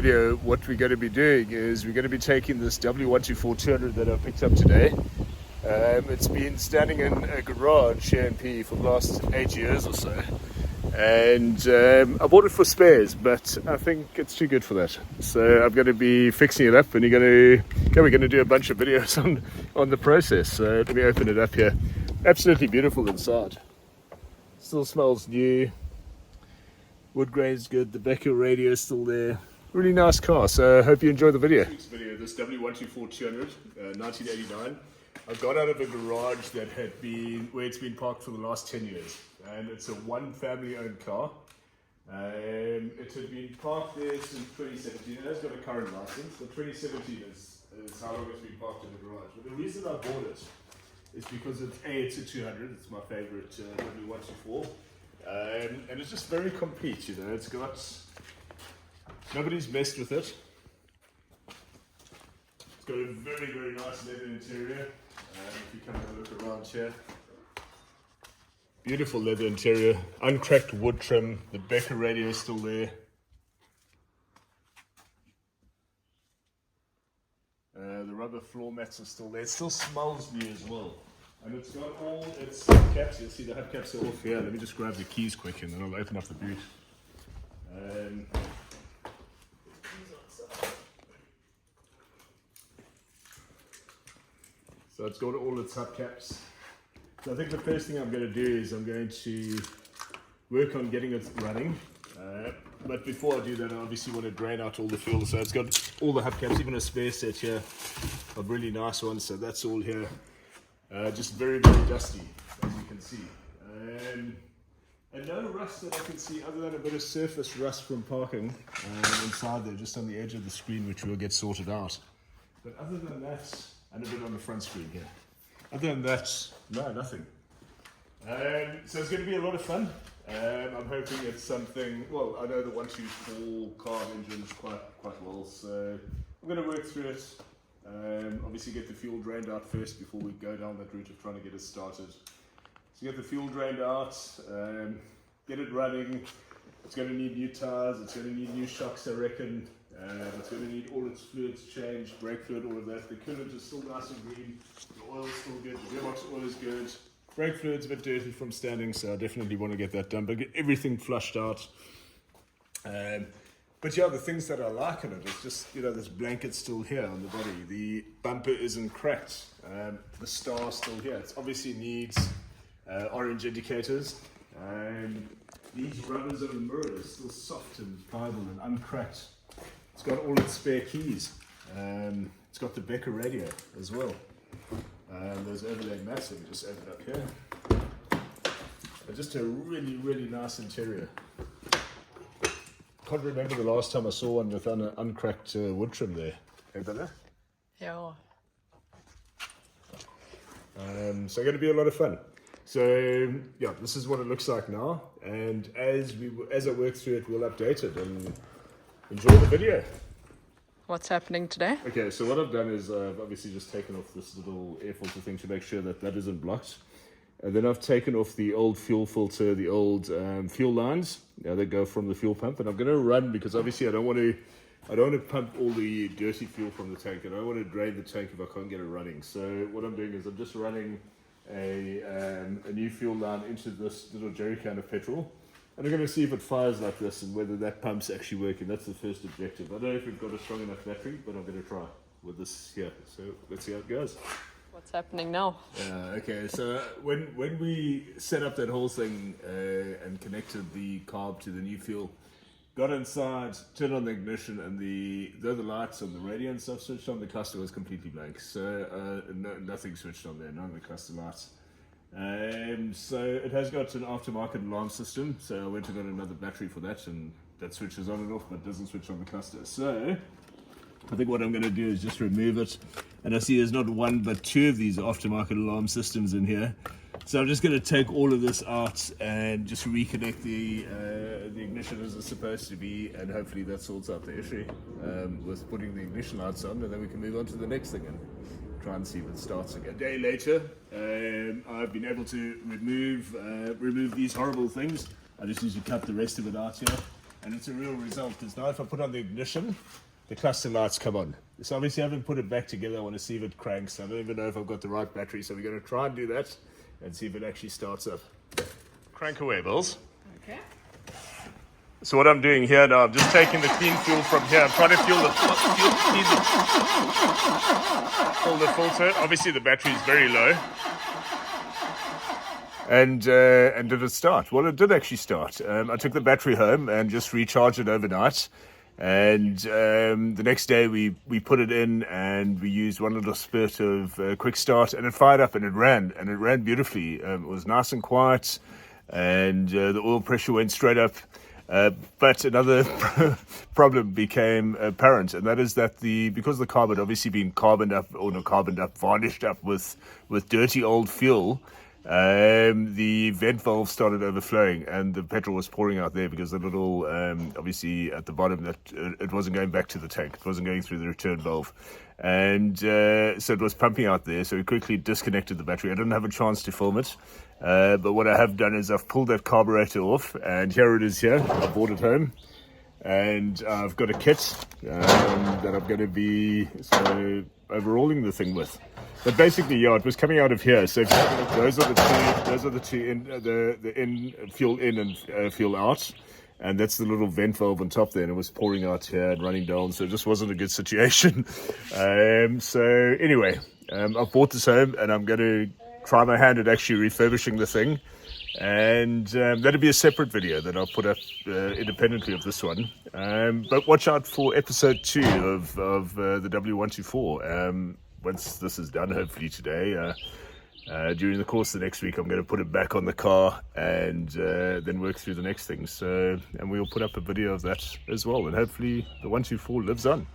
video, what we're going to be doing is we're going to be taking this W124 200 that I picked up today. It's been standing in a garage here in PE for the last 8 years or so, and I bought it for spares, but I think it's too good for that. So I'm going to be fixing it up, and we're going to do a bunch of videos on the process. So let me open it up here. Absolutely beautiful inside. Still smells new. Wood grain's good. The Becker radio is still there. Really nice car. So I hope you enjoy the video. This video, this W124 200, 1989. I got out of a garage that had been where it's been parked for the last 10 years, and it's a one family-owned car. It had been parked there since 2017. It has got a current license, but 2017 is how long it's been parked in the garage. But the reason I bought it is because it's a 200. It's my favorite W124. And it's just very complete, you know. It's got, nobody's messed with it. It's got a very, very nice leather interior. If you come and have a look around here, beautiful leather interior, uncracked wood trim. The Becker radio is still there. The rubber floor mats are still there. It still smells new as well. And it's got all its hubcaps. You'll see the hubcaps are off here. Let me just grab the keys quick and then I'll open up the boot. So it's got all its hubcaps. So I think the first thing I'm going to do is I'm going to work on getting it running. But before I do that, I obviously want to drain out all the fuel. So it's got all the hubcaps, even a spare set here, a really nice one. So that's all here. Just very, very dusty, as you can see. And no rust that I can see other than a bit of surface rust from parking inside there, just on the edge of the screen, which will get sorted out. But other than that, and a bit on the front screen here. Other than that, no, nothing. So it's going to be a lot of fun. I'm hoping it's something, well, I know the 124 car engines quite well, so I'm going to work through it. Obviously get the fuel drained out first before we go down that route of trying to get it started. So get the fuel drained out, get it running. It's going to need new tires, it's going to need new shocks, I reckon. It's going to need all its fluids changed, brake fluid, all of that. The coolant is still nice and green, the oil's still good, the gearbox oil is good. Brake fluid's a bit dirty from standing, so I definitely want to get that done, but get everything flushed out. But yeah, the things that I like in it is just, you know, this blanket's still here on the body. The bumper isn't cracked. The star's still here. It obviously needs orange indicators. These rubbers on the mirror are still soft and pliable and uncracked. It's got all its spare keys. It's got the Becker radio as well. Those overlay mats, let me just open up here. But just a really, really nice interior. Can't remember the last time I saw one with an uncracked wood trim there. Hey, Bella? Yeah. So going to be a lot of fun. So yeah, this is what it looks like now. And as I work through it, we'll update it and enjoy the video. What's happening today? Okay, so what I've done is I've obviously just taken off this little air filter thing to make sure that that isn't blocked. And then I've taken off the old fuel filter, the old fuel lines that go from the fuel pump. And I'm going to run because obviously I don't want to pump all the dirty fuel from the tank. And I don't want to drain the tank if I can't get it running. So what I'm doing is I'm just running a new fuel line into this little jerry can of petrol. And I'm going to see if it fires like this and whether that pump's actually working. That's the first objective. I don't know if we've got a strong enough battery, but I'm going to try with this here. So let's see how it goes. What's happening now? Okay, so when we set up that whole thing and connected the carb to the new fuel, got inside, turned on the ignition, and the lights on the radio and stuff switched on, the cluster was completely blank. So nothing switched on there, none of the cluster lights. So it has got an aftermarket alarm system, so I went and got another battery for that, and that switches on and off but doesn't switch on the cluster. So I think what I'm going to do is just remove it, and I see there's not one but two of these aftermarket alarm systems in here. So I'm just going to take all of this out and just reconnect the ignition as it's supposed to be, and hopefully that sorts out the issue with putting the ignition lights on, and then we can move on to the next thing and try and see if it starts again. A day later, I've been able to remove these horrible things. I just need to cut the rest of it out here. and it's a real result. Because now if I put on the ignition, the cluster lights come on. So obviously I haven't put it back together. I want to see if it cranks. I don't even know if I've got the right battery, so we're going to try and do that and see if it actually starts up. Crank away, Bills. Okay. So what I'm doing here now, I'm just taking the clean fuel from here. I'm trying to fill the filter. Obviously the battery is very low. And did it start? Well, it did actually start. I took the battery home and just recharged it overnight. And the next day we put it in and we used one little spurt of quick start, and it fired up and it ran beautifully. It was nice and quiet, and the oil pressure went straight up. But another problem became apparent, and that is that because the carb had obviously been varnished up with dirty old fuel, the vent valve started overflowing and the petrol was pouring out there because the little, obviously at the bottom, that it wasn't going back to the tank. It wasn't going through the return valve. And so it was pumping out there. So we quickly disconnected the battery. I didn't have a chance to film it. But what I have done is I've pulled that carburetor off, and here it is here. I brought it home. And I've got a kit that I'm going to be overhauling the thing with. But basically, yeah, it was coming out of here. So if those are the two fuel in and fuel out, and that's the little vent valve on top there, and it was pouring out here and running down. So it just wasn't a good situation. So anyway, I've brought this home, and I'm going to try my hand at actually refurbishing the thing. And that'll be a separate video that I'll put up independently of this one. But watch out for episode 2 of the W124. Once this is done, hopefully today, during the course of the next week, I'm going to put it back on the car and then work through the next thing. And we'll put up a video of that as well. And hopefully the 124 lives on.